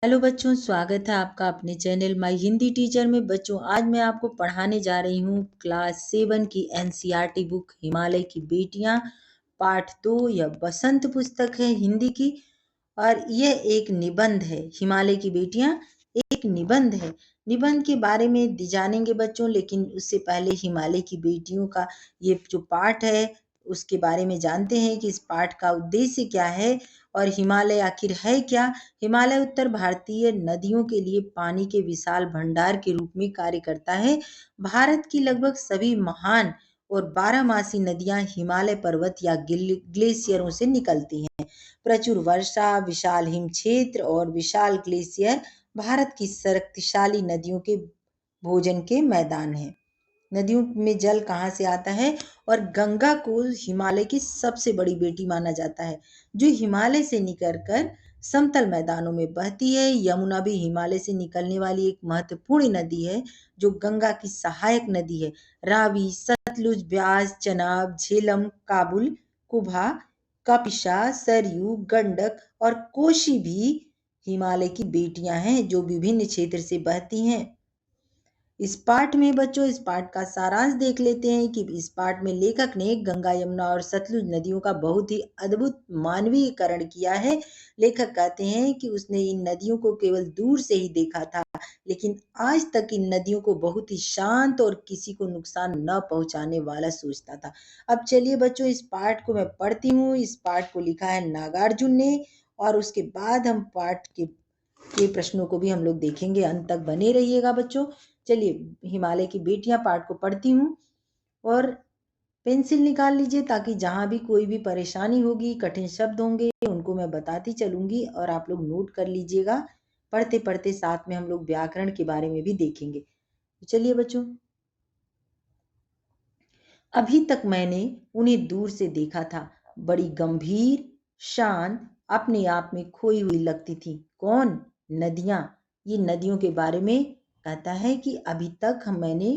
Hello बच्चों, स्वागत है आपका अपने चैनल माय हिंदी टीचर में। बच्चों, आज मैं आपको पढ़ाने जा रही हूँ क्लास 7 की एनसीईआरटी बुक हिमालय की बेटियां पाठ 2। यह बसंत पुस्तक है हिंदी की और यह एक निबंध है। हिमालय की बेटियां एक निबंध है। निबंध के बारे में जानेंगे बच्चों, लेकिन उससे पहले हिमालय की बेटियों का ये जो पाठ है उसके बारे में जानते हैं कि इस पाठ का उद्देश्य क्या है और हिमालय आखिर है क्या। हिमालय उत्तर भारतीय नदियों के लिए पानी के विशाल भंडार के रूप में कार्य करता है। भारत की लगभग सभी महान और बारहमासी नदियां हिमालय पर्वत या ग्लेशियरों से निकलती हैं। प्रचुर वर्षा, विशाल हिम क्षेत्र और विशाल ग्लेशियर भारत की शक्तिशाली नदियों के भोजन के मैदान हैं। नदियों में जल कहाँ से आता है? और गंगा को हिमालय की सबसे बड़ी बेटी माना जाता है, जो हिमालय से निकलकर समतल मैदानों में बहती है। यमुना भी हिमालय से निकलने वाली एक महत्वपूर्ण नदी है, जो गंगा की सहायक नदी है। रावी, सतलुज, ब्यास, चनाब, झेलम, काबुल, कुभा, कपिशा, सरयू, गंडक और कोशी भी हिमालय की बेटियां हैं, जो विभिन्न क्षेत्र से बहती हैं। इस पाठ में बच्चों, इस पाठ का सारांश देख लेते हैं कि इस पाठ में लेखक ने गंगा, यमुना और सतलुज नदियों का बहुत ही अद्भुत मानवीयकरण किया है। लेखक कहते हैं कि उसने इन नदियों को केवल दूर से ही देखा था, लेकिन आज तक इन नदियों को बहुत ही शांत और किसी को नुकसान न पहुंचाने वाला सोचता था। अब चलिए बच्चों, इस पाठ को मैं पढ़ती हूँ। इस पाठ को लिखा है नागार्जुन ने और उसके बाद हम पाठ के प्रश्नों को भी हम लोग देखेंगे। अंत तक बने रहिएगा बच्चों। चलिए, हिमालय की बेटियां पाठ को पढ़ती हूँ और पेंसिल निकाल लीजिए, ताकि जहां भी कोई भी परेशानी होगी, कठिन शब्द होंगे, उनको मैं बताती चलूंगी और आप लोग नोट कर लीजिएगा। पढ़ते पढ़ते साथ में हम लोग व्याकरण के बारे में भी देखेंगे। तो चलिए बच्चों, अभी तक मैंने उन्हें दूर से देखा था। बड़ी गंभीर, शांत, अपने आप में खोई हुई लगती थी। कौन? नदियां। ये नदियों के बारे में कहता है कि अभी तक मैंने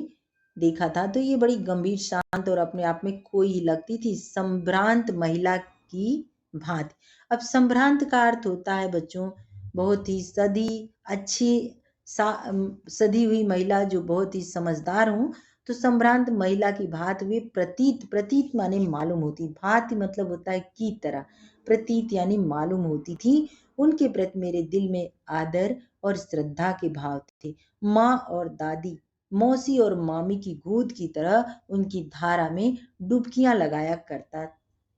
देखा था, तो ये बड़ी गंभीर, शांत और अपने आप में खोई ही लगती थी, संभ्रांत महिला की भांति। अब संभ्रांत का अर्थ होता है बच्चों बहुत ही सदी, अच्छी, सदी हुई महिला जो बहुत ही समझदार हो। तो संभ्रांत महिला की भांति वे प्रतीत, प्रतीत माने मालूम होती, भांति मतलब होता है की तरह, प्रतीत यानी मालूम होती थी। उनके प्रति मेरे दिल में आदर और श्रद्धा के भाव थे। माँ और दादी, मौसी और मामी की गोद की तरह उनकी धारा में डुबकियां लगाया करता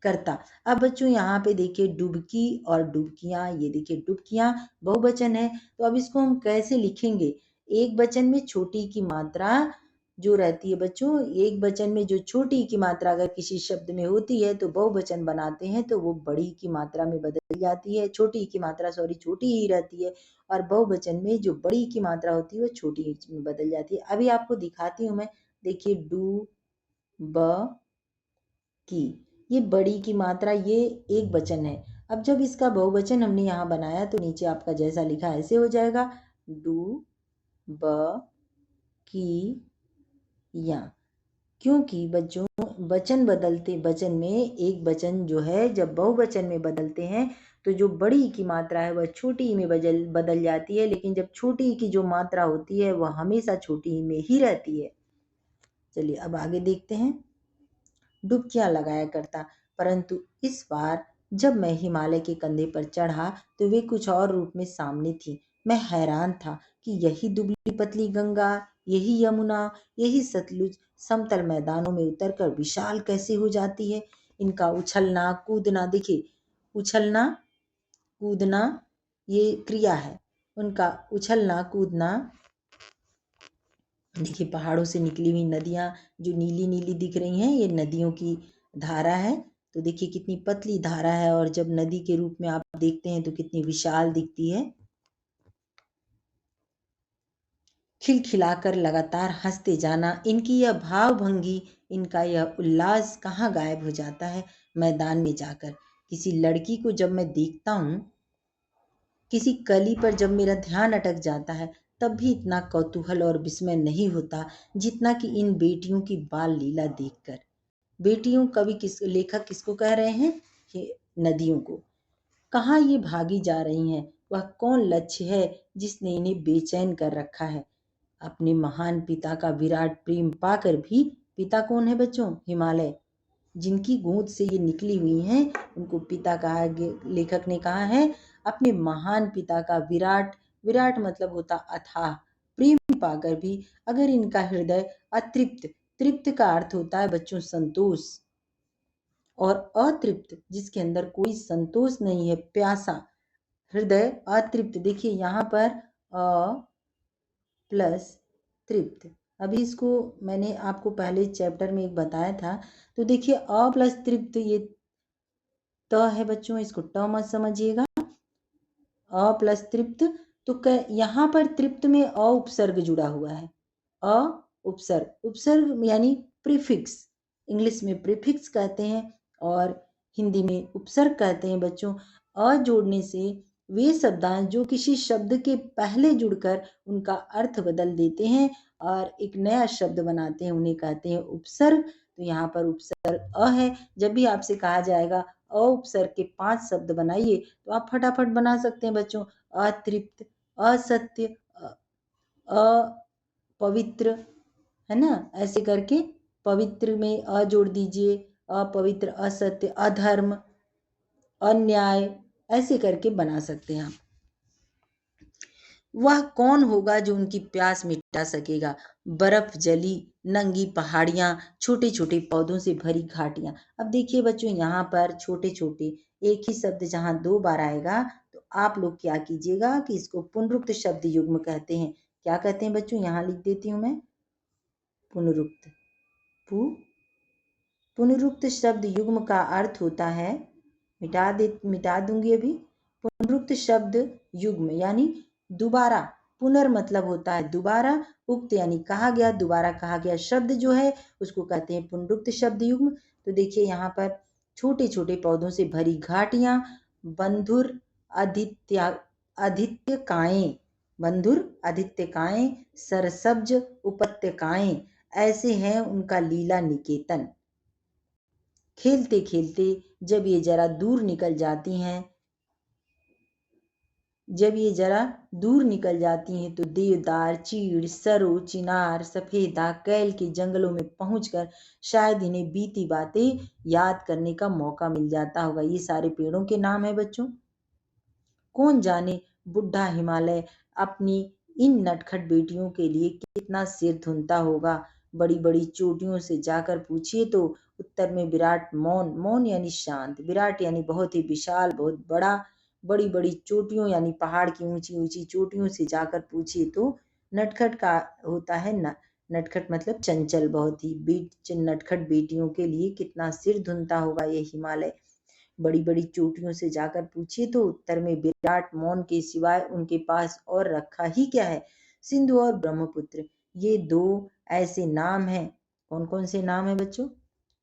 करता। अब बच्चों यहाँ पे देखिए डुबकी और डुबकियां, ये देखिए डुबकियां बहुवचन है, तो अब इसको हम कैसे लिखेंगे? एक वचन में छोटी की मात्रा जो रहती है बच्चों, एक वचन में जो छोटी की मात्रा अगर किसी शब्द में होती है तो बहुवचन बनाते हैं, तो वो बड़ी की मात्रा में बदल जाती है। छोटी की मात्रा छोटी ही रहती है, और बहुवचन में जो बड़ी की मात्रा होती है वो छोटी में बदल जाती है। अभी आपको दिखाती हूँ मैं। देखिए, डू ब की, ये बड़ी की मात्रा, ये एक वचन है। अब जब इसका बहुवचन हमने यहाँ बनाया तो नीचे आपका जैसा लिखा ऐसे हो जाएगा, डू ब की या। क्योंकि बच्चों, वचन बदलते, वचन में एक वचन जो है जब बहुवचन में बदलते हैं तो जो बड़ी की मात्रा है वह छोटी में बदल जाती है, लेकिन जब छोटी की जो मात्रा होती है वह हमेशा छोटी में ही रहती है। चलिए अब आगे देखते हैं। डुबकियां लगाया करता, परंतु इस बार जब मैं हिमालय के कंधे पर चढ़ा तो वे कुछ और रूप में सामने थी। मैं हैरान था कि यही दुबली पतली गंगा, यही यमुना, यही सतलुज समतल मैदानों में उतरकर विशाल कैसे हो जाती है। इनका उछलना कूदना, देखिए उछलना कूदना ये क्रिया है, उनका उछलना कूदना। देखिए पहाड़ों से निकली हुई नदियां जो नीली नीली दिख रही हैं, ये नदियों की धारा है। तो देखिए कितनी पतली धारा है, और जब नदी के रूप में आप देखते हैं तो कितनी विशाल दिखती है। खिलखिलाकर लगातार हंसते जाना, इनकी यह भाव भंगी, इनका यह उल्लास कहाँ गायब हो जाता है मैदान में जाकर। किसी लड़की को जब मैं देखता हूँ, किसी कली पर जब मेरा ध्यान अटक जाता है, तब भी इतना कौतूहल और विस्मय नहीं होता जितना कि इन बेटियों की बाल लीला देखकर। बेटियों, कवि लेखक किसको कह रहे हैं? ये नदियों को। कहाँ ये भागी जा रही हैं, वह कौन लक्ष्य है जिसने इन्हें बेचैन कर रखा है? अपने महान पिता का विराट प्रेम पाकर भी, पिता कौन है बच्चों? हिमालय। जिनकी गोद से ये निकली हुई हैं उनको पिता कहा, लेखक ने कहा है अपने महान पिता का विराट, विराट मतलब होता अथाह प्रेम पाकर भी अगर इनका हृदय अतृप्त, तृप्त का अर्थ होता है बच्चों संतोष, और अतृप्त जिसके अंदर कोई संतोष नहीं है, प्यासा, हृदय अतृप्त। देखिए यहाँ पर अ प्लस तृप्त, अभी इसको मैंने आपको पहले चैप्टर में एक बताया था। तो देखिए अ प्लस तृप्त ये त है बच्चों, इसको ट मत समझिएगा। अ प्लस तृप्त, तो यहाँ पर तृप्त में अ उपसर्ग जुड़ा हुआ है। अ उपसर्ग, उपसर्ग यानी प्रीफिक्स, इंग्लिश में प्रीफिक्स कहते हैं और हिंदी में उपसर्ग कहते हैं बच्चों। अ जोड़ने से वे शब्दांश जो किसी शब्द के पहले जुड़कर उनका अर्थ बदल देते हैं और एक नया शब्द बनाते हैं, उन्हें कहते हैं उपसर्ग। तो यहाँ पर उपसर्ग अ है। जब भी आपसे कहा जाएगा अ उपसर्ग के 5 शब्द बनाइए तो आप फटाफट बना सकते हैं बच्चों। अतृप्त, असत्य, अपवित्र, है ना, ऐसे करके पवित्र में अ जोड़ दीजिए, अपवित्र, असत्य, अधर्म, अन्याय, ऐसे करके बना सकते हैं आप। वह कौन होगा जो उनकी प्यास मिटा सकेगा? बर्फ जली नंगी पहाड़ियां, छोटे छोटे पौधों से भरी घाटियां। अब देखिए बच्चों यहाँ पर छोटे छोटे, एक ही शब्द जहां 2 बार आएगा तो आप लोग क्या कीजिएगा कि इसको पुनरुक्त शब्द युग्म कहते हैं। क्या कहते हैं बच्चों? यहाँ लिख देती हूँ मैं, पुनरुक्त। पुनरुक्त शब्द युग्म का अर्थ होता है, मिटा दूंगी अभी। पुनरुक्त शब्द युग्म यानी दोबारा, पुनर मतलब होता है दोबारा, उक्त यानी कहा गया, दोबारा कहा गया शब्द जो है उसको कहते हैं पुनरुक्त शब्द युग्म। तो देखिए यहाँ पर छोटे छोटे पौधों से भरी घाटियां, बंधुर आदित्य, आदित्यकाएं, बंधुर आदित्यकाएं, सरसब्ज उपत्यकाएं, ऐसे हैं उनका लीला निकेतन। खेलते खेलते जब ये जरा दूर निकल जाती हैं, जब ये जरा दूर निकल जाती हैं तो देवदार, चीड़, सरो, चिनार, सफेदा, कैल के जंगलों में पहुंचकर शायद इन्हें बीती बातें याद करने का मौका मिल जाता होगा। ये सारे पेड़ों के नाम है बच्चों। कौन जाने बुढ़ा हिमालय अपनी इन नटखट बेटियों के लिए कितना सिर धुनता होगा। बड़ी बड़ी चोटियों से जाकर पूछिए तो उत्तर में विराट मौन, मौन यानी शांत, विराट यानी बहुत ही विशाल, बहुत बड़ा, बड़ी बड़ी चोटियों यानी पहाड़ की ऊंची ऊंची चोटियों से जाकर पूछिए तो नटखट का होता है न, नटखट मतलब चंचल, बहुत ही नटखट बेटियों के लिए कितना सिर धुनता होगा ये हिमालय। बड़ी बड़ी चोटियों से जाकर पूछिए तो उत्तर में विराट मौन के सिवाय उनके पास और रखा ही क्या है। सिंधु और ब्रह्मपुत्र ये दो ऐसे नाम हैं। कौन कौन से नाम है बच्चों?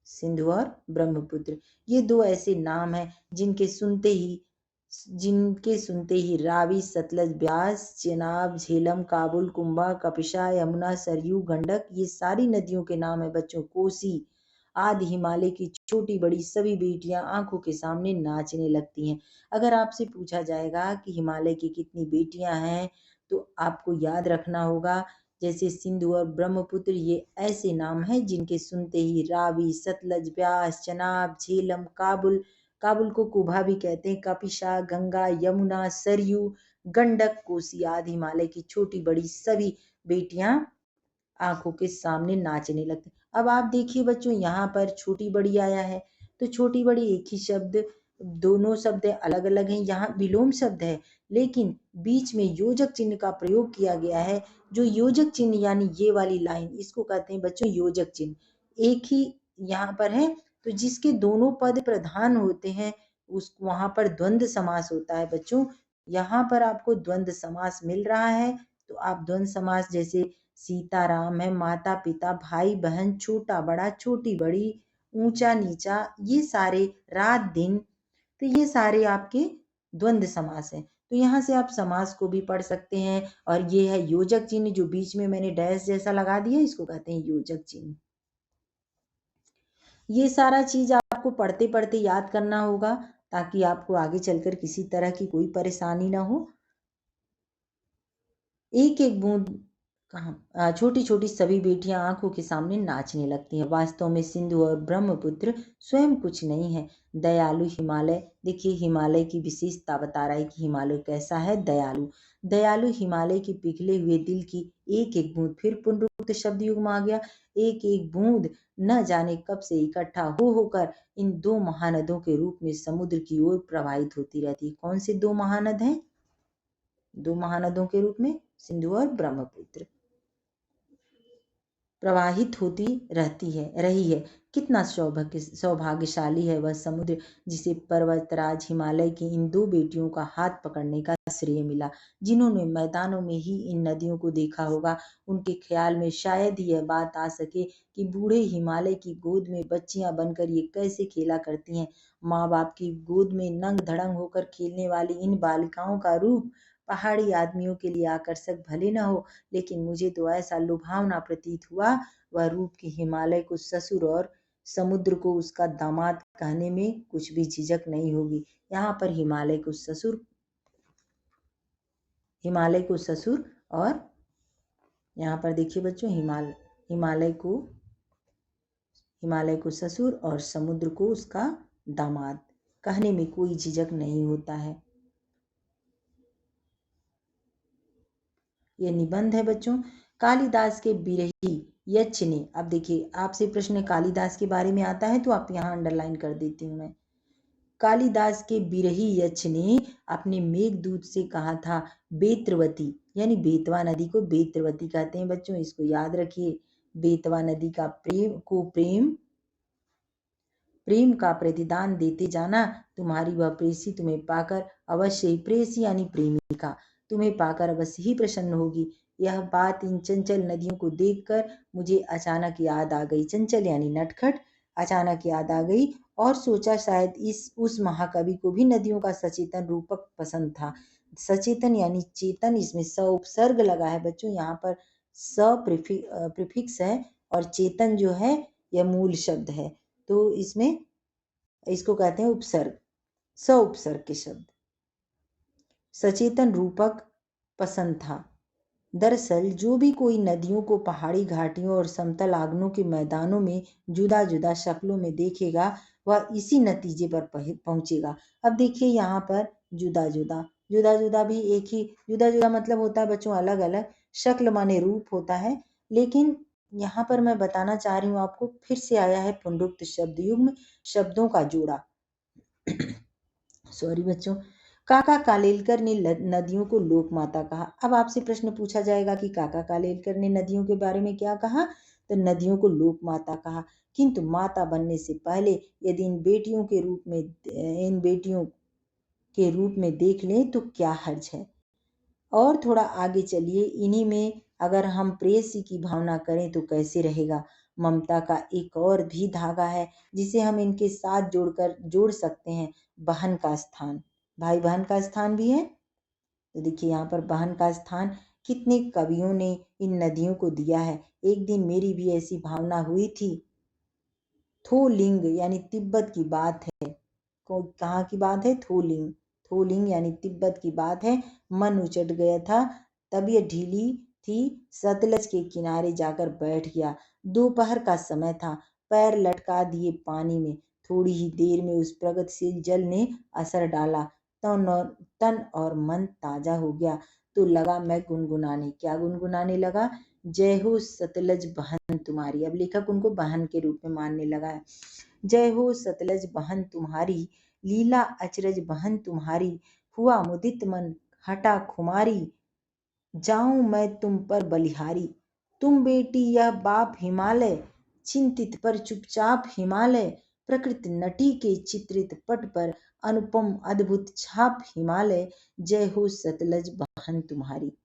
सिंधु और ब्रह्मपुत्र ये दो ऐसे नाम हैं जिनके सुनते ही रावी, सतलज, ब्यास, चेनाब, झेलम, काबुल, कुंभा, कपिशा, यमुना, सरयू, गंडक, ये सारी नदियों के नाम है बच्चों। कोसी आदि हिमालय की छोटी बड़ी सभी बेटियां आंखों के सामने नाचने लगती हैं। अगर आपसे पूछा जाएगा कि हिमालय की कितनी बेटियां हैं तो आपको याद रखना होगा जैसे सिंधु और ब्रह्मपुत्र ये ऐसे नाम हैं जिनके सुनते ही रावी, सतलज, ब्यास, चनाब, झेलम, काबुल, काबुल को कुभा भी कहते हैं, कपिशा, गंगा, यमुना, सरयू, गंडक, कोसी आदि हिमालय की छोटी बड़ी सभी बेटियां आंखों के सामने नाचने लगते। अब आप देखिए बच्चों यहाँ पर छोटी बड़ी आया है तो छोटी बड़ी एक ही शब्द, दोनों शब्द अलग अलग हैं। यहाँ विलोम शब्द है लेकिन बीच में योजक चिन्ह का प्रयोग किया गया है। जो योजक चिन्ह यानी ये वाली लाइन, इसको कहते हैं बच्चों योजक चिन्ह। एक ही यहाँ पर है तो जिसके दोनों पद प्रधान होते हैं उस वहां पर द्वंद्व समास होता है बच्चों। यहाँ पर आपको द्वंद्व समास मिल रहा है तो आप द्वंद्व समास जैसे सीताराम है, माता पिता, भाई बहन, छोटा बड़ा, छोटी बड़ी, ऊंचा नीचा, ये सारे, रात दिन, तो ये सारे आपके द्वंद्व समास हैं। तो यहाँ से आप समास को भी पढ़ सकते हैं। और ये है योजक चिन्ह जो बीच में मैंने डैश जैसा लगा दिया, इसको कहते हैं योजक चिन्ह। ये सारा चीज आपको पढ़ते पढ़ते याद करना होगा ताकि आपको आगे चलकर किसी तरह की कोई परेशानी ना हो। एक एक बूंद कहाँ छोटी छोटी सभी बेटियां आंखों के सामने नाचने लगती हैं। वास्तव में सिंधु और ब्रह्मपुत्र स्वयं कुछ नहीं है। दयालु हिमालय, देखिए हिमालय की विशेषता बता रहा है कि हिमालय कैसा है, दयालु। दयालु हिमालय की पिघले हुए दिल की एक एक बूंद, फिर पुनरुक्त शब्द युग में आ गया, एक एक बूंद न जाने कब से इकट्ठा हो होकर इन दो महानदों के रूप में समुद्र की ओर प्रवाहित होती रहती है। कौन से दो महानद हैं? दो महानदों के रूप में सिंधु और ब्रह्मपुत्र प्रवाहित होती रही है। कितना सौभाग्यशाली है वह समुद्र जिसे पर्वतराज हिमालय की इन दो बेटियों का हाथ पकड़ने का श्रेय मिला। जिन्होंने मैदानों में ही इन नदियों को देखा होगा, उनके ख्याल में शायद ही यह बात आ सके कि बूढ़े हिमालय की गोद में बच्चियां बनकर ये कैसे खेला करती हैं। माँ बाप की गोद में नंग धड़ंग होकर खेलने वाली इन बालिकाओं का रूप पहाड़ी आदमियों के लिए आकर्षक भले न हो, लेकिन मुझे तो ऐसा लुभावना प्रतीत हुआ, वह रूप की हिमालय को ससुर और समुद्र को उसका दामाद कहने में कुछ भी झिझक नहीं होगी। यहाँ पर हिमालय को ससुर और यहाँ पर देखिए बच्चों, हिमालय को ससुर और समुद्र को उसका दामाद कहने में कोई झिझक नहीं होता है। यह निबंध है बच्चों कालिदास के बिरही यक्ष ने। अब देखिए आपसे प्रश्न कालिदास के बारे में आता है तो आप यहाँ अंडरलाइन कर देती हूँ मैं। कालिदास के बिरही यक्ष ने अपने मेघदूत से कहा था, बेत्रवती यानी बेतवा नदी को बेत्रवती कहते हैं बच्चों, इसको याद रखिए। बेतवा नदी का प्रेम का प्रतिदान देते जाना, तुम्हारी वह प्रेसी तुम्हें पाकर अवश्य ही, प्रेसी यानी प्रेमिका, तुम्हें पाकर अवश्य ही प्रसन्न होगी। यह बात इन चंचल नदियों को देखकर मुझे अचानक याद आ गई। चंचल यानी नटखट, अचानक याद आ गई और सोचा शायद उस महाकवि को भी नदियों का सचेतन रूपक पसंद था। सचेतन यानी चेतन, इसमें स उपसर्ग लगा है बच्चों, यहाँ पर स प्रीफिक्स है और चेतन जो है यह मूल शब्द है, तो इसमें इसको कहते हैं उपसर्ग, स उपसर्ग के शब्द। सचेतन रूपक पसंद था। दरअसल जो भी कोई नदियों को पहाड़ी घाटियों और समतल आंगनों के मैदानों में जुदा जुदा शक्लों में देखेगा, वह इसी नतीजे पर पहुंचेगा। अब देखिए यहाँ पर जुदा जुदा भी एक ही, जुदा मतलब होता है बच्चों अलग अलग, शक्ल माने रूप होता है, लेकिन यहाँ पर मैं बताना चाह रही हूँ आपको, फिर से आया है पुनरुक्त शब्द युग में शब्दों का जोड़ा। सॉरी बच्चों। काका कालेलकर ने नदियों को लोक माता कहा। अब आपसे प्रश्न पूछा जाएगा कि काका कालेलकर ने नदियों के बारे में क्या कहा, तो नदियों को लोक माता कहा, किंतु माता बनने से पहले यदि इन बेटियों के रूप में देख लें तो क्या हर्ज है। और थोड़ा आगे चलिए, इन्हीं में अगर हम प्रेयसी की भावना करें तो कैसे रहेगा। ममता का एक और भी धागा है जिसे हम इनके साथ जोड़ सकते हैं, बहन का स्थान। भाई बहन का स्थान भी है, तो देखिए यहाँ पर बहन का स्थान कितने कवियों ने इन नदियों को दिया है। एक दिन मेरी भी ऐसी भावना हुई थी। थोलिंग यानी तिब्बत की बात है। कहाँ की बात है? थोलिंग यानी तिब्बत की बात है। मन उचट गया था, तबीयत ढीली थी, सतलज के किनारे जाकर बैठ गया। दोपहर का समय था, पैर लटका दिए पानी में। थोड़ी ही देर में उस प्रगतिशील जल ने असर डाला, तन और मन ताजा हो गया। तो लगा मैं गुनगुनाने। क्या गुनगुनाने लगा? जय हो सतलज बहन तुम्हारी। अब लेखक उनको बहन के रूप में मानने लगा है। जय हो सतलज बहन तुम्हारी, लीला अचरज बहन तुम्हारी, हुआ मुदित मन हटा खुमारी, जाऊं मैं तुम पर बलिहारी। तुम बेटी यह बाप हिमालय, चिंतित पर चुपचाप हिमालय, प्रकृति नटी के चित्रित पट पर अनुपम अद्भुत छाप हिमालय, जय हो सतलज बहन तुम्हारी।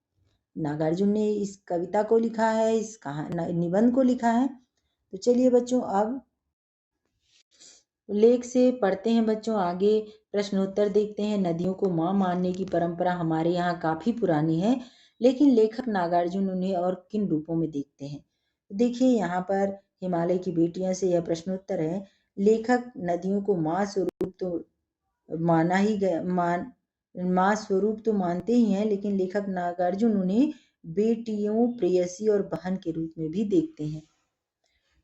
नागार्जुन ने इस कविता को लिखा है, इस निबंध को लिखा है। तो चलिए बच्चों अब लेख से पढ़ते हैं बच्चों आगे, प्रश्नोत्तर देखते हैं। नदियों को माँ मानने की परंपरा हमारे यहाँ काफी पुरानी है, लेकिन लेखक नागार्जुन उन्हें और किन रूपों में देखते हैं। देखिए यहाँ पर हिमालय की बेटियां से यह प्रश्नोत्तर है। लेखक नदियों को माँ स्वरूप तो माना ही गया, माँ स्वरूप तो मानते ही हैं, लेकिन लेखक नागार्जुन उन्हें बेटियों, प्रेयसी और बहन के रूप में भी देखते हैं।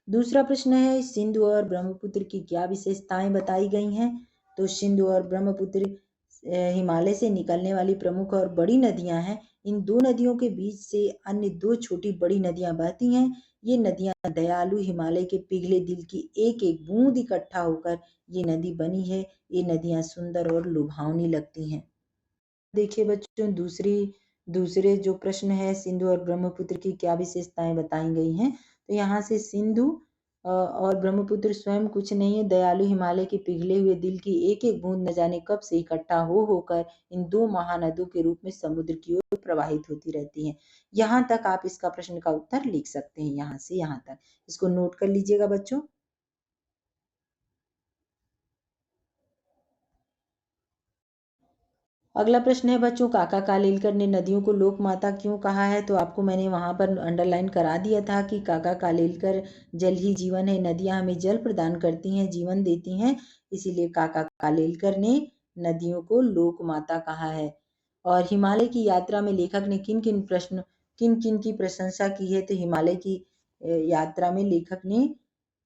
दूसरा प्रश्न है, सिंधु और ब्रह्मपुत्र की क्या विशेषताएं बताई गई हैं? तो सिंधु और ब्रह्मपुत्र हिमालय से निकलने वाली प्रमुख और बड़ी नदियां हैं। इन दो नदियों के बीच से अन्य दो छोटी बड़ी नदियां बहती हैं। ये नदियां दयालु हिमालय के पिघले दिल की एक एक बूंद इकट्ठा होकर ये नदी बनी है। ये नदियां सुंदर और लुभावनी लगती हैं। देखिए बच्चों, दूसरे जो प्रश्न है, सिंधु और ब्रह्मपुत्र की क्या विशेषताएं बताई गई हैं? तो यहाँ से सिंधु और ब्रह्मपुत्र स्वयं कुछ नहीं है, दयालु हिमालय के पिघले हुए दिल की एक एक बूंद न जाने कब से इकट्ठा हो होकर इन दो महानदों के रूप में समुद्र की ओर प्रवाहित होती रहती हैं। यहाँ तक आप इसका प्रश्न का उत्तर लिख सकते हैं, यहाँ से यहाँ तक इसको नोट कर लीजिएगा बच्चों। अगला प्रश्न है बच्चों, काका कालेलकर ने नदियों को लोक माता क्यों कहा है? तो आपको मैंने वहां पर अंडरलाइन करा दिया था कि काका कालेलकर जल ही जीवन है, नदियां हमें जल प्रदान करती हैं, जीवन देती हैं, इसीलिए काका कालेलकर ने नदियों को लोक माता कहा है। और हिमालय की यात्रा में लेखक ने किन किन की प्रशंसा की है? तो हिमालय की यात्रा में लेखक ने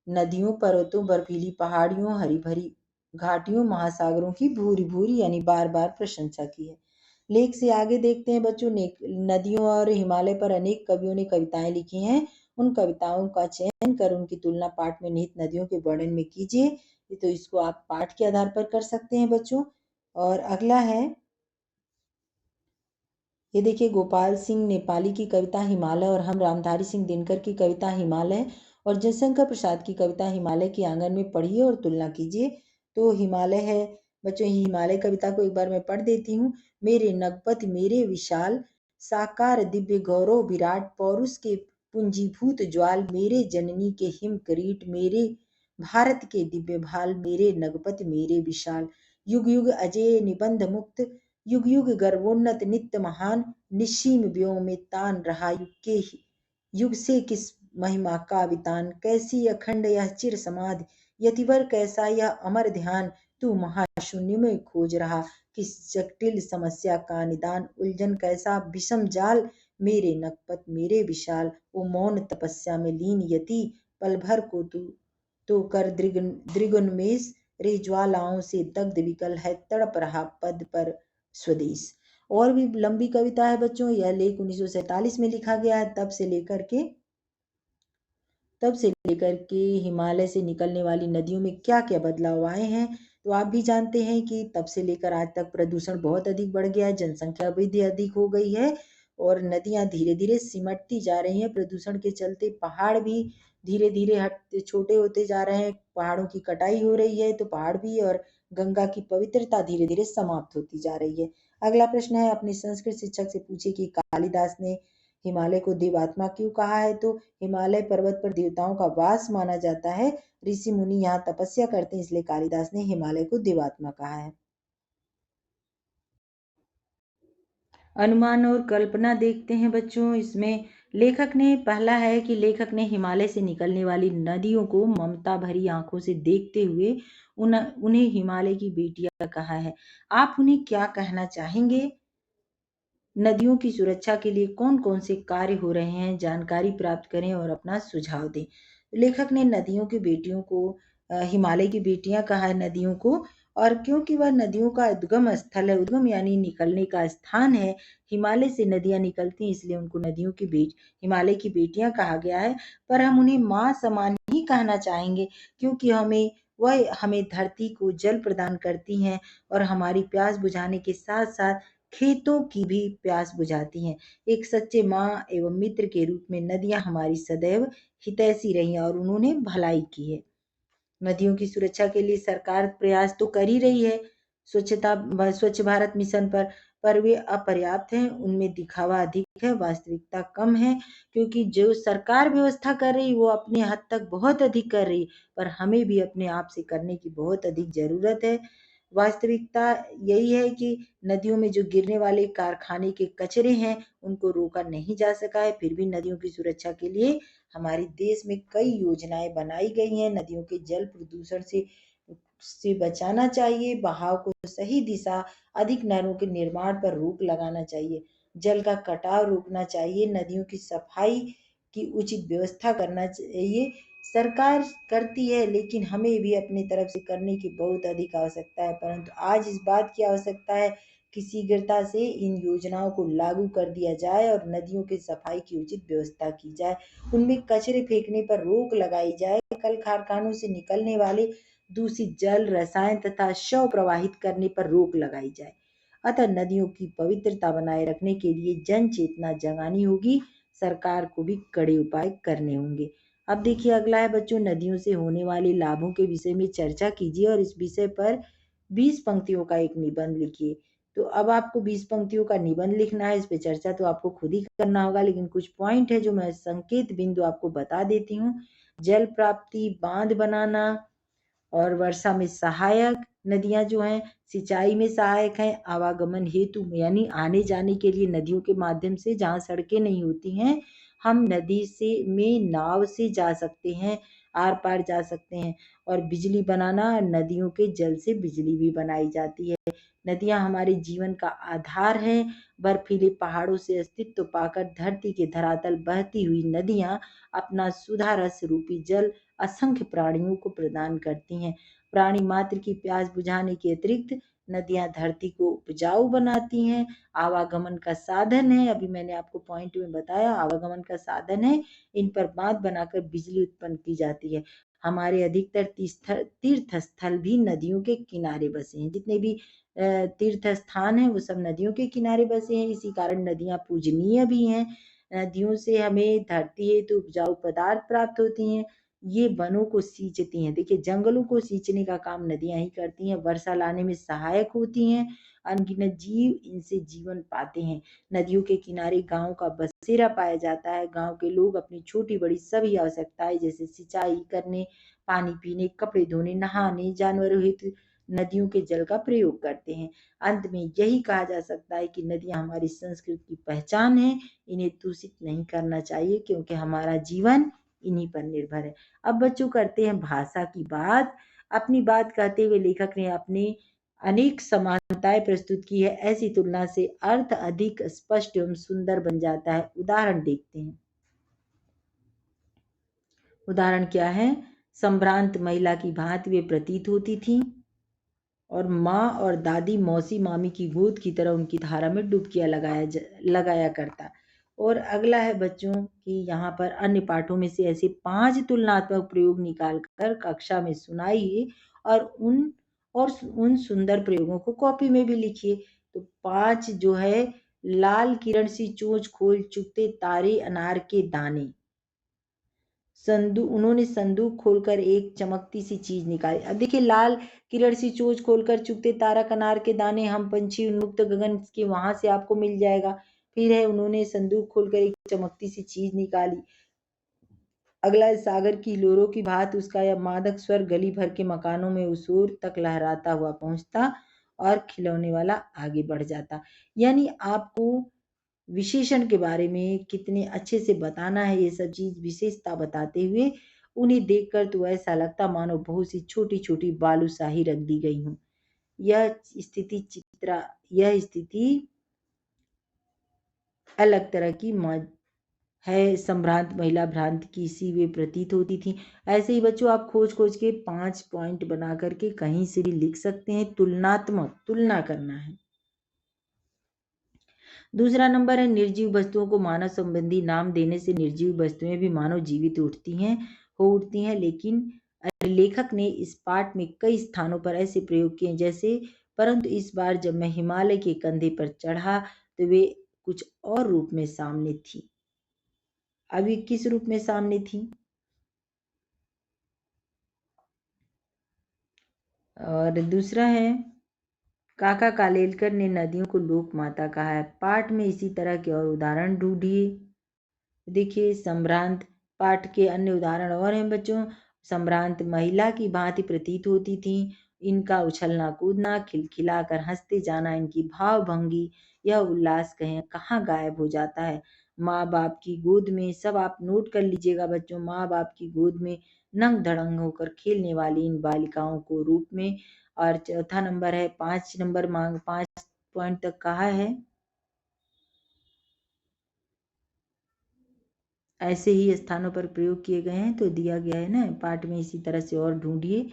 नदियों, पर्वतों, बर्फीली पहाड़ियों, हरी भरी घाटियों, महासागरों की भूरी भूरी यानी बार बार प्रशंसा की है। लेख से आगे देखते हैं बच्चों, नदियों और हिमालय पर अनेक कवियों ने कविताएं लिखी हैं। उन कविताओं का चयन कर उनकी तुलना पाठ में निहित नदियों के वर्णन में कीजिए। तो इसको आप पाठ के आधार पर कर सकते हैं बच्चों। और अगला है, ये देखिए, गोपाल सिंह नेपाली की कविता हिमालय और हम रामधारी सिंह दिनकर की कविता हिमालय और जयशंकर प्रसाद की कविता हिमालय के आंगन में पढ़िए और तुलना कीजिए। तो हिमालय है बच्चों, हिमालय कविता को एक बार मैं पढ़ देती हूँ। मेरे नगपति मेरे विशाल, साकार दिव्य गौरव विराट पौरुष के पुंजीभूत ज्वाल, मेरे जननी के हिम करीट, मेरे भारत के दिव्य भाल, मेरे नगपति मेरे विशाल, युग युग अजय निबंध मुक्त, युग युग गर्वोन्नत नित्य महान, निश्चिम व्योम में तान रहा युग के युग से किस महिमा का वितान, कैसी अखंड यह चिर समाधि, यतिवर कैसा यह अमर ध्यान, तू महाशून्य में खोज रहा किस जटिल समस्या का निदान, उलझन कैसा विषम जाल, मेरे नगपत मेरे विशाल, वो मौन तपस्या में लीन यति, पल भर को तू तो कर दृगुन्मेष, रे ज्वालाओं से दग्ध विकल है, तड़प रहा पद पर स्वदेश। और भी लंबी कविता है बच्चों, यह लेख 1947 में लिखा गया है। तब से लेकर के हिमालय से निकलने वाली नदियों में क्या क्या बदलाव आए हैं? तो आप भी जानते हैं कि तब से लेकर आज तक प्रदूषण बहुत अधिक बढ़ गया है, जनसंख्या भी अधिक हो गई है और नदियां धीरे धीरे सिमटती जा रही हैं। प्रदूषण के चलते पहाड़ भी धीरे धीरे छोटे होते जा रहे हैं, पहाड़ों की कटाई हो रही है, तो पहाड़ भी और गंगा की पवित्रता धीरे धीरे समाप्त होती जा रही है। अगला प्रश्न है, अपने संस्कृत शिक्षक से पूछे कि कालिदास ने हिमालय को देवात्मा क्यों कहा है? तो हिमालय पर्वत पर देवताओं का वास माना जाता है, ऋषि मुनि यहाँ तपस्या करते हैं, इसलिए कालिदास ने हिमालय को देवात्मा कहा है। अनुमान और कल्पना देखते हैं बच्चों। इसमें पहला है कि लेखक ने हिमालय से निकलने वाली नदियों को ममता भरी आंखों से देखते हुए उन्हें हिमालय की बेटियां कहा है। आप उन्हें क्या कहना चाहेंगे? नदियों की सुरक्षा के लिए कौन कौन से कार्य हो रहे हैं, जानकारी प्राप्त करें और अपना सुझाव दें। लेखक ने नदियों की बेटियों को हिमालय की बेटियां कहा है नदियों को, और क्योंकि वह नदियों का उद्गम स्थल है, उद्गम यानी निकलने का स्थान है, हिमालय से नदियां निकलती हैं, इसलिए उनको नदियों की हिमालय की बेटियां कहा गया है। पर हम उन्हें माँ समान ही कहना चाहेंगे, क्योंकि वह हमें धरती को जल प्रदान करती हैं और हमारी प्यास बुझाने के साथ साथ खेतों की भी प्यास बुझाती हैं। एक सच्चे माँ एवं मित्र के रूप में नदियां हमारी सदैव हितैषी रही हैं और उन्होंने भलाई की है। नदियों की सुरक्षा के लिए सरकार प्रयास तो कर ही रही है, स्वच्छ भारत मिशन पर वे अपर्याप्त हैं, उनमें दिखावा अधिक है, वास्तविकता कम है, क्योंकि जो सरकार व्यवस्था कर रही वो अपने हद तक बहुत अधिक कर रही, पर हमें भी अपने आप से करने की बहुत अधिक जरूरत है। वास्तविकता यही है कि नदियों में जो गिरने वाले कारखाने के कचरे हैं उनको रोका नहीं जा सका है, फिर भी नदियों की सुरक्षा के लिए हमारे देश में कई योजनाएं बनाई गई हैं। नदियों के जल प्रदूषण से बचाना चाहिए, बहाव को सही दिशा, अधिक नहरों के निर्माण पर रोक लगाना चाहिए। जल का कटाव रोकना चाहिए, नदियों की सफाई की उचित व्यवस्था करना चाहिए। सरकार करती है, लेकिन हमें भी अपनी तरफ से करने की बहुत अधिक आवश्यकता है। परंतु आज इस बात की आवश्यकता है कि शीघ्रता से इन योजनाओं को लागू कर दिया जाए और नदियों की सफाई की उचित व्यवस्था की जाए। उनमें कचरे फेंकने पर रोक लगाई जाए, कल कारखानों से निकलने वाले दूषित जल, रसायन तथा शव प्रवाहित करने पर रोक लगाई जाए। अतः नदियों की पवित्रता बनाए रखने के लिए जन चेतना जगानी होगी, सरकार को भी कड़े उपाय करने होंगे। अब देखिए अगला है बच्चों, नदियों से होने वाले लाभों के विषय में चर्चा कीजिए और इस विषय पर 20 पंक्तियों का एक निबंध लिखिए। तो अब आपको 20 पंक्तियों का निबंध लिखना है, इस पे चर्चा तो आपको खुद ही करना होगा, लेकिन कुछ पॉइंट है जो मैं संकेत बिंदु आपको बता देती हूँ। जल प्राप्ति, बांध बनाना और वर्षा में सहायक, नदियां जो हैं सिंचाई में सहायक हैं, आवागमन हेतु यानी आने जाने के लिए नदियों के माध्यम से, जहाँ सड़कें नहीं होती हैं हम नदी से में नाव से जा सकते हैं, आर पार जा सकते हैं। और बिजली बनाना, नदियों के जल से बिजली भी बनाई जाती है। नदियां हमारे जीवन का आधार हैं। बर्फीले पहाड़ों से अस्तित्व पाकर धरती के धरातल बहती हुई नदियां अपना सुधा रस रूपी जल असंख्य प्राणियों को प्रदान करती हैं। प्राणी मात्र की प्यास बुझाने के अतिरिक्त नदियां धरती को उपजाऊ बनाती हैं, आवागमन का साधन है। अभी मैंने आपको पॉइंट में बताया, आवागमन का साधन है। इन पर बांध बनाकर बिजली उत्पन्न की जाती है। हमारे अधिकतर तीर्थ स्थल भी नदियों के किनारे बसे हैं। जितने भी तीर्थ स्थान हैं वो सब नदियों के किनारे बसे हैं, इसी कारण नदियां पूजनीय भी हैं। नदियों से हमें धरती हेतु उपजाऊ पदार्थ प्राप्त होती हैं। ये वनों को सींचती हैं, देखिए जंगलों को सींचने का काम नदियां ही करती हैं। वर्षा लाने में सहायक होती हैं, अनगिनत जीव इनसे जीवन पाते हैं। नदियों के किनारे गांव का बसेरा पाया जाता है। गांव के लोग अपनी छोटी बड़ी सभी आवश्यकताएं जैसे सिंचाई करने, पानी पीने, कपड़े धोने, नहाने, जानवरों हेतु नदियों के जल का प्रयोग करते हैं। अंत में यही कहा जा सकता है कि नदियां हमारी संस्कृति की पहचान है। इन्हें दूषित नहीं करना चाहिए, क्योंकि हमारा जीवन इन्हीं पर निर्भर है। अब बच्चों करते हैं भाषा की बात। अपनी बात कहते हुए लेखक ने अपने अनेक समानताएं प्रस्तुत की है। ऐसी तुलना से अर्थ अधिक स्पष्ट एवं सुंदर बन जाता है। उदाहरण देखते हैं। उदाहरण क्या है? संभ्रांत महिला की भांति वे प्रतीत होती थी और माँ और दादी, मौसी, मामी की गोद की तरह उनकी धारा में डुबकियां लगाया करता। और अगला है बच्चों कि यहाँ पर अन्य पाठों में से ऐसे 5 तुलनात्मक प्रयोग निकाल कर कक्षा में सुनाइए और उन सुंदर प्रयोगों को कॉपी में भी लिखिए। तो 5 जो है, लाल किरण सी चोंच खोल चुगते तारे अनार के दाने। उन्होंने संदूक खोलकर एक चमकती सी चीज निकाली। अब देखिए, लाल किरण सी चोंच खोलकर चुगते तारा अनार के दाने, हम पंछी उन्मुक्त गगन के वहां से आपको मिल जाएगा। फिर है, उन्होंने संदूक खोलकर एक चमकती सी चीज निकाली। अगला है, सागर की लोरों की भांति उसका यह मादक स्वर गली भर के मकानों में उस ओर तक लहराता हुआ पहुंचता और खिलौने वाला आगे बढ़ जाता। यानी आपको विशेषण के बारे में कितने अच्छे से बताना है, ये सब चीज विशेषता बताते हुए उन्हें देखकर तो ऐसा लगता मानो बहुत सी छोटी छोटी बालूशाही रख दी गई हूँ। यह स्थिति अलग तरह की है। संभ्रांत महिला भ्रांत की सी वे प्रतीत होती थी। ऐसे ही बच्चों आप खोज खोज के 5 पॉइंट बना करके कहीं से भी लिख सकते हैं। तुलना करना है। दूसरा नंबर है, निर्जीव वस्तुओं को मानव संबंधी नाम देने से निर्जीव वस्तुएं भी मानव जीवित उठती हैं। लेकिन लेखक ने इस पाठ में कई स्थानों पर ऐसे प्रयोग किए जैसे, परंतु इस बार जब मैं हिमालय के कंधे पर चढ़ा तो वे कुछ और रूप में सामने थी। अभी किस रूप में सामने थी? और दूसरा है, काका कालेलकर ने नदियों को लोक माता कहा है। पाठ में इसी तरह के और उदाहरण ढूंढिए। देखिए, संभ्रांत पाठ के अन्य उदाहरण और हैं बच्चों। संभ्रांत महिला की भांति प्रतीत होती थी। इनका उछलना कूदना, खिलखिलाकर हंसते जाना, इनकी भाव भंगी, यह उल्लास कहाँ गायब हो जाता है। माँ बाप की गोद में, सब आप नोट कर लीजिएगा बच्चों, माँ बाप की गोद में नंग धड़ंग होकर खेलने वाली इन बालिकाओं को रूप में। और चौथा नंबर है, 5 पॉइंट तक कहा है। ऐसे ही स्थानों पर प्रयोग किए गए हैं, तो दिया गया है ना पाठ में, इसी तरह से और ढूंढिए।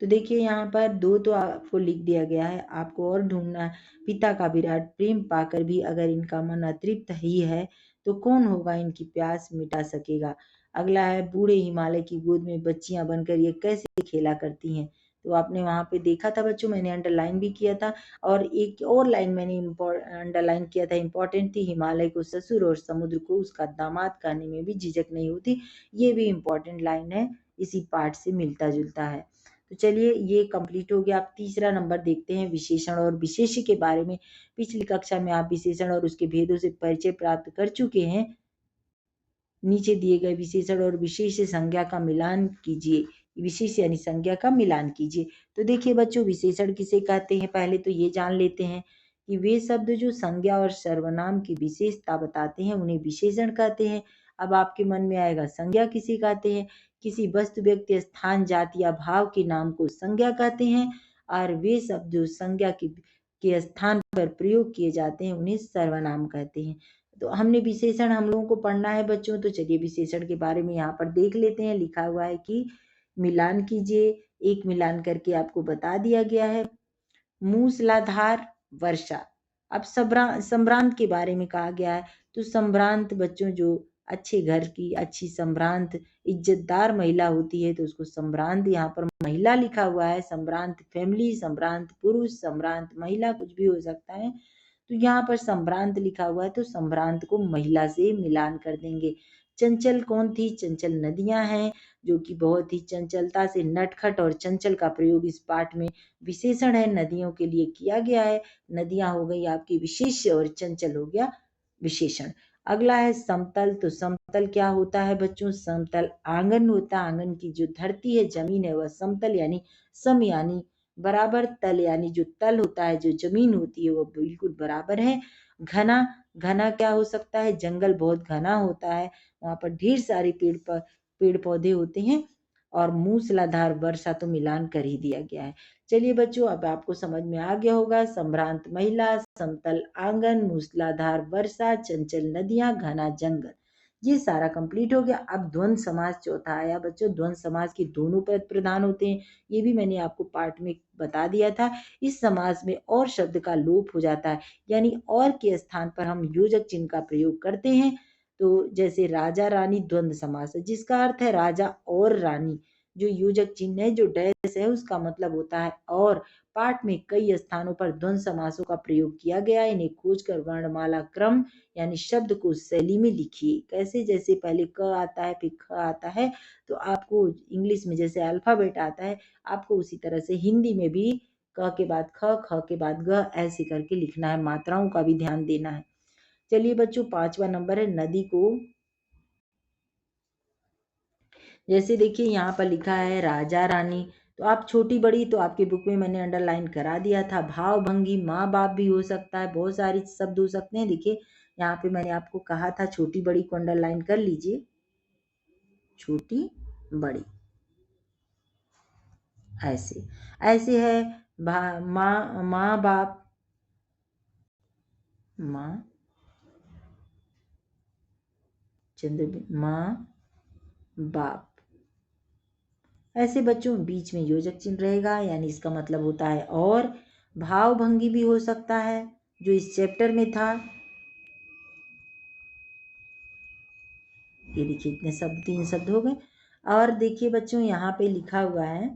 तो देखिए यहाँ पर 2 तो आपको लिख दिया गया है, आपको और ढूंढना है। पिता का विराट प्रेम पाकर भी अगर इनका मन अतृप्त ही है तो कौन होगा इनकी प्यास मिटा सकेगा। अगला है, बूढ़े हिमालय की गोद में बच्चियां बनकर ये कैसे खेला करती हैं। तो आपने वहां पे देखा था बच्चों, मैंने अंडरलाइन भी किया था। और एक और लाइन मैंने अंडरलाइन किया था, इंपॉर्टेंट थी, हिमालय को ससुर और समुद्र को उसका दामाद कहने में भी झिझक नहीं होती। ये भी इंपॉर्टेंट लाइन है, इसी पाठ से मिलता जुलता है। तो चलिए ये कंप्लीट हो गया। आप तीसरा नंबर देखते हैं, विशेषण और विशेष्य के बारे में। पिछली कक्षा में आप विशेषण और उसके भेदों से परिचय प्राप्त कर चुके हैं। नीचे दिए गए विशेषण और विशेष्य संज्ञा का मिलान कीजिए। विशेष यानी संज्ञा का मिलान कीजिए। तो देखिए बच्चों, विशेषण किसे कहते हैं, पहले तो ये जान लेते हैं कि वे शब्द जो संज्ञा और सर्वनाम की विशेषता बताते हैं उन्हें विशेषण कहते हैं। अब आपके मन में आएगा, संज्ञा किसे कहते हैं। किसी वस्तु, व्यक्ति, स्थान, जाति या भाव के नाम को संज्ञा कहते हैं, और वे शब्द जो संज्ञा के स्थान पर प्रयोग किए जाते हैं उन्हें सर्वनाम कहते हैं। तो हमने विशेषण हम लोगों को पढ़ना है बच्चों, तो चलिए विशेषण के बारे में यहाँ पर देख लेते हैं। लिखा हुआ है कि मिलान कीजिए, एक मिलान करके आपको बता दिया गया है। मूसलाधार वर्षा। अब संभ्रांत के बारे में कहा गया है। तो संभ्रांत बच्चों, जो अच्छे घर की, अच्छी संभ्रांत इज्जतदार महिला होती है, तो उसको संभ्रांत, यहाँ पर महिला लिखा हुआ है। संभ्रांत फैमिली, संभ्रांत पुरुष, संभ्रांत महिला, कुछ भी हो सकता है। तो यहाँ पर संभ्रांत लिखा हुआ है, तो संभ्रांत को महिला से मिलान कर देंगे। चंचल कौन थी, चंचल नदियां हैं, जो कि बहुत ही चंचलता से, नटखट और चंचल का प्रयोग इस पाठ में विशेषण है, नदियों के लिए किया गया है। नदियां हो गई आपकी विशेष्य और चंचल हो गया विशेषण। अगला है समतल। तो समतल क्या होता है बच्चों, समतल आंगन होता है। आंगन की जो धरती है, जमीन है, वह समतल यानी सम यानी बराबर, तल यानी जो तल होता है, जो जमीन होती है वो बिल्कुल बराबर है। घना, घना क्या हो सकता है, जंगल बहुत घना होता है, वहां पर ढेर सारे पेड़ पौधे होते हैं। और मूसलाधार वर्षा तो मिलान कर ही दिया गया है। चलिए बच्चों, अब आपको समझ में आ गया होगा, संभ्रांत महिला, समतल आंगन, मूसलाधार वर्षा, चंचल नदियां, घना जंगल, ये सारा कंप्लीट हो गया। अब द्वंद्व समास चौथा आया बच्चों। द्वंद्व समास के दोनों पद प्रधान होते हैं, ये भी मैंने आपको पाठ में बता दिया था। इस समास में और शब्द का लोप हो जाता है, यानी और के स्थान पर हम योजक चिन्ह का प्रयोग करते हैं। तो जैसे राजा रानी द्वंद्व समास है, जिसका अर्थ है राजा और रानी, जो योजक चिन्ह है, जो डैश है, उसका मतलब होता है और। पाठ में कई स्थानों पर द्वंद्व समासों का प्रयोग किया गया है। इन्हें खोजकर वर्णमाला क्रम यानी शब्द को शैली में लिखिए। कैसे, जैसे पहले क आता है, फिर ख आता है, तो आपको इंग्लिश में जैसे अल्फाबेट आता है, आपको उसी तरह से हिंदी में भी क के बाद ख, ख के बाद ग, ऐसे करके लिखना है। मात्राओं का भी ध्यान देना है। चलिए बच्चों, 5वां नंबर है, नदी को। जैसे देखिए यहाँ पर लिखा है राजा रानी, तो आप छोटी बड़ी, तो आपकी बुक में मैंने अंडरलाइन करा दिया था। भाव भंगी, माँ बाप भी हो सकता है, बहुत सारे शब्द हो सकते हैं। देखिए यहाँ पे मैंने आपको कहा था छोटी बड़ी को अंडरलाइन कर लीजिए, छोटी बड़ी, ऐसे ऐसे है। माँ, माँ बाप, माँ, चंद्र, माँ बाप, ऐसे बच्चों बीच में योजक चिन्ह रहेगा, यानी इसका मतलब होता है और। भाव भंगी भी हो सकता है, जो इस चैप्टर में था। ये देखिए इतने शब्द, 3 शब्द हो गए। और देखिए बच्चों, यहाँ पे लिखा हुआ है,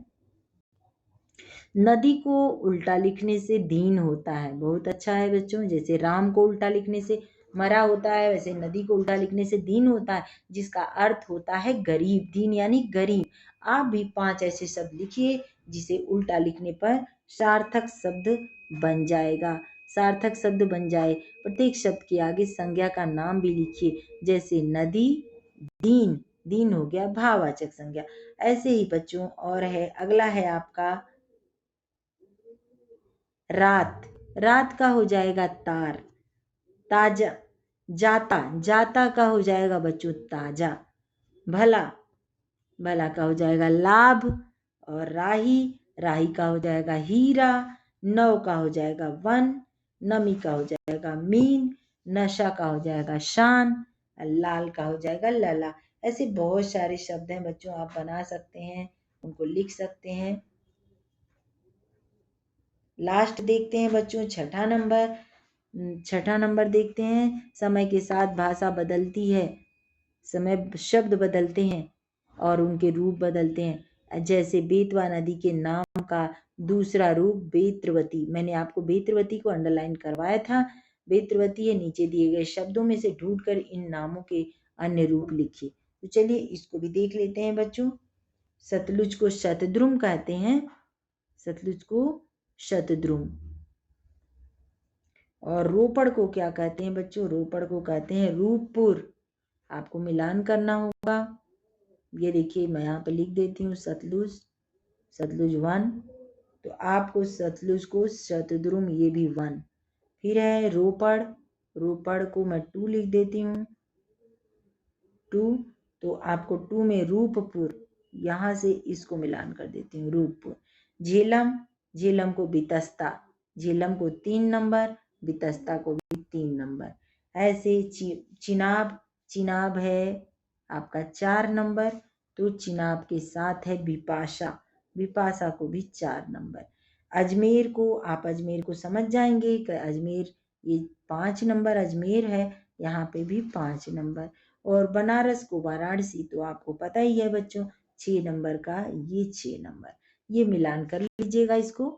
नदी को उल्टा लिखने से दीन होता है। बहुत अच्छा है बच्चों, जैसे राम को उल्टा लिखने से मरा होता है, वैसे नदी को उल्टा लिखने से दीन होता है, जिसका अर्थ होता है गरीब। दीन यानी गरीब। आप भी 5 ऐसे शब्द लिखिए जिसे उल्टा लिखने पर सार्थक शब्द बन जाएगा, सार्थक शब्द बन जाए। प्रत्येक शब्द के आगे संज्ञा का नाम भी लिखिए, जैसे नदी, दीन, दीन हो गया भाववाचक संज्ञा। ऐसे ही बच्चों और है, अगला है आपका रात। रात का हो जाएगा तार। ताजा, जाता, जाता का हो जाएगा बच्चों ताजा। भला, भला का हो जाएगा लाभ। और राही, राही का हो जाएगा हीरा। नव का हो जाएगा वन। नमी का हो जाएगा मीन। नशा का हो जाएगा शान। लाल का हो जाएगा लला। ऐसे बहुत सारे शब्द हैं बच्चों, आप बना सकते हैं, उनको लिख सकते हैं। लास्ट देखते हैं बच्चों छठा नंबर देखते हैं। समय के साथ भाषा बदलती है, समय शब्द बदलते हैं और उनके रूप बदलते हैं। जैसे बेतवा नदी के नाम का दूसरा रूप बेत्रवती। मैंने आपको बेत्रवती को अंडरलाइन करवाया था। बेत्रवती है, नीचे दिए गए शब्दों में से ढूंढकर इन नामों के अन्य रूप लिखिए। तो चलिए इसको भी देख लेते हैं बच्चों। सतलुज को शतद्रुम कहते हैं, सतलुज को शतद्रुम। और रोपड़ को क्या कहते हैं बच्चों? रोपड़ को कहते हैं रूपपुर। आपको मिलान करना होगा। ये देखिए मैं यहाँ पे लिख देती हूँ सतलुज, सतलुज 1, तो आपको सतलुज को शतद्रुम, ये भी 1। फिर है रोपड़, रोपड़ को मैं 2 लिख देती हूँ, 2, तो आपको 2 में रूपपुर, यहाँ से इसको मिलान कर देती हूँ रूपपुर। झेलम, झेलम को बितस्ता, झेलम को 3 नंबर, बितस्ता को भी 3 नंबर। ऐसे चिनाब, चिनाब है आपका 4 नंबर, तो चिनाब के साथ है बिपाशा, बिपाशा को भी 4 नंबर। अजमेर को, आप अजमेर को समझ जाएंगे कि अजमेर ये 5 नंबर अजमेर है, यहाँ पे भी 5 नंबर। और बनारस को वाराणसी, तो आपको पता ही है बच्चों 6 नंबर का, ये 6 नंबर। ये मिलान कर लीजिएगा इसको।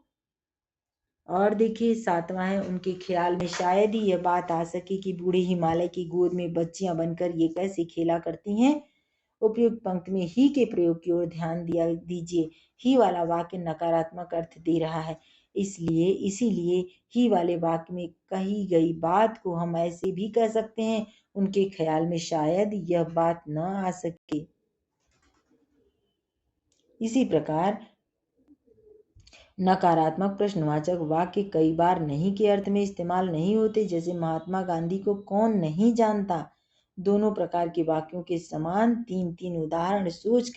और देखिए 7वां है, उनके ख्याल में शायद ही यह बात आ सके कि बूढ़े हिमालय की गोद में बच्चियां बनकर ये कैसे खेला करती हैं। उपयुक्त पंक्ति में ही के प्रयोग की ओर ध्यान दिया दीजिए। ही वाला वाक्य नकारात्मक अर्थ दे रहा है, इसलिए इसीलिए ही वाले वाक्य में कही गई बात को हम ऐसे भी कह सकते हैं, उनके ख्याल में शायद यह बात न आ सके। इसी प्रकार नकारात्मक प्रश्नवाचक वाक्य कई बार नहीं के अर्थ में इस्तेमाल नहीं होते, जैसे महात्मा गांधी को कौन नहीं जानता। दोनों प्रकार के वाक्यों के समान 3-3 उदाहरण सोच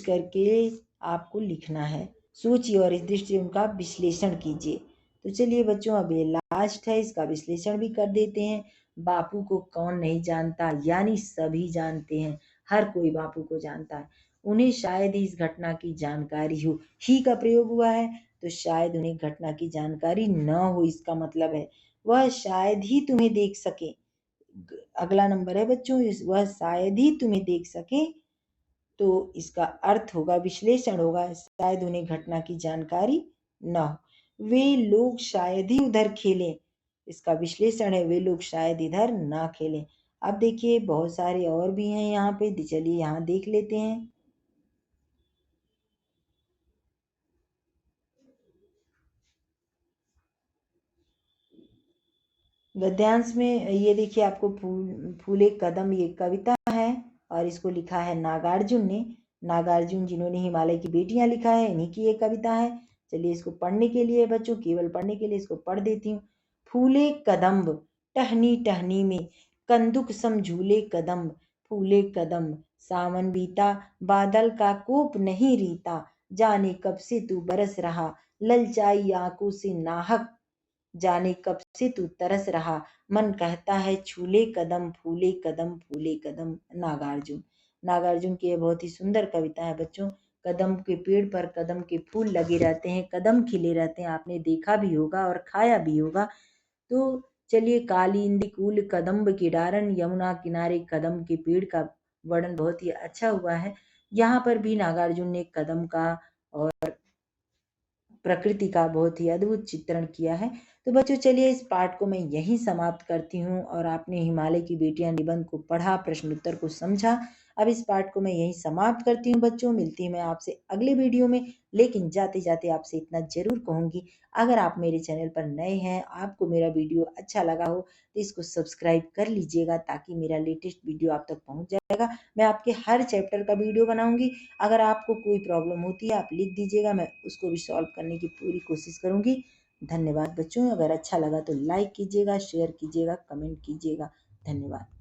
करके आपको लिखना है। सोचिए और इस दृष्टि से उनका विश्लेषण कीजिए। तो चलिए बच्चों, अब ये लास्ट है, इसका विश्लेषण भी कर देते हैं। बापू को कौन नहीं जानता, यानी सभी जानते हैं, हर कोई बापू को जानता है। उन्हें शायद ही इस घटना की जानकारी हो, ही का प्रयोग हुआ है, तो शायद उन्हें घटना की जानकारी न हो, इसका मतलब है वह शायद ही तुम्हें देख सके। अगला नंबर है बच्चों, वह शायद ही तुम्हें देख सके, तो इसका अर्थ होगा, विश्लेषण होगा, शायद उन्हें घटना की जानकारी न हो। वे लोग शायद ही उधर खेलें, इसका विश्लेषण है, वे लोग शायद इधर ना खेलें। अब देखिए बहुत सारे और भी हैं यहाँ पे, चलिए यहाँ देख लेते हैं। गद्यांश में ये देखिए आपको फूले कदम, ये कविता है और इसको लिखा है नागार्जुन ने। नागार्जुन जिन्होंने हिमालय की बेटियां लिखा है, इन्हीं की ये कविता है। चलिए इसको पढ़ने के लिए बच्चों, केवल पढ़ने के लिए इसको पढ़ देती हूँ। फूले कदम्ब टहनी टहनी में, कंदुक सम झूले कदम्ब, फूले कदम्ब सावन बीता, बादल का कोप नहीं रीता, जाने कब से तू बरस रहा, ललचाई आंखों से नाहक, जाने कब से तू तरस रहा, मन कहता है छूले कदम, फूले कदम, फूले कदम। नागार्जुन, नागार्जुन की यह बहुत ही सुंदर कविता है बच्चों। कदम के पेड़ पर कदम के फूल लगे रहते हैं, कदम खिले रहते हैं, आपने देखा भी होगा और खाया भी होगा। तो चलिए, कालिंदी कूल कदम्ब की डारन, यमुना किनारे कदम के पेड़ का वर्णन बहुत ही अच्छा हुआ है। यहाँ पर भी नागार्जुन ने कदम का और प्रकृति का बहुत ही अद्भुत चित्रण किया है। तो बच्चों चलिए, इस पाठ को मैं यहीं समाप्त करती हूँ। और आपने हिमालय की बेटियां निबंध को पढ़ा, प्रश्न उत्तर को समझा। अब इस पाठ को मैं यहीं समाप्त करती हूँ बच्चों, मिलती हूँ मैं आपसे अगले वीडियो में। लेकिन जाते जाते आपसे इतना जरूर कहूंगी, अगर आप मेरे चैनल पर नए हैं, आपको मेरा वीडियो अच्छा लगा हो, तो इसको सब्सक्राइब कर लीजिएगा, ताकि मेरा लेटेस्ट वीडियो आप तक पहुंच जाएगा। मैं आपके हर चैप्टर का वीडियो बनाऊंगी। अगर आपको कोई प्रॉब्लम होती है, आप लिख दीजिएगा, मैं उसको भी सॉल्व करने की पूरी कोशिश करूंगी। धन्यवाद बच्चों। अगर अच्छा लगा तो लाइक कीजिएगा, शेयर कीजिएगा, कमेंट कीजिएगा। धन्यवाद।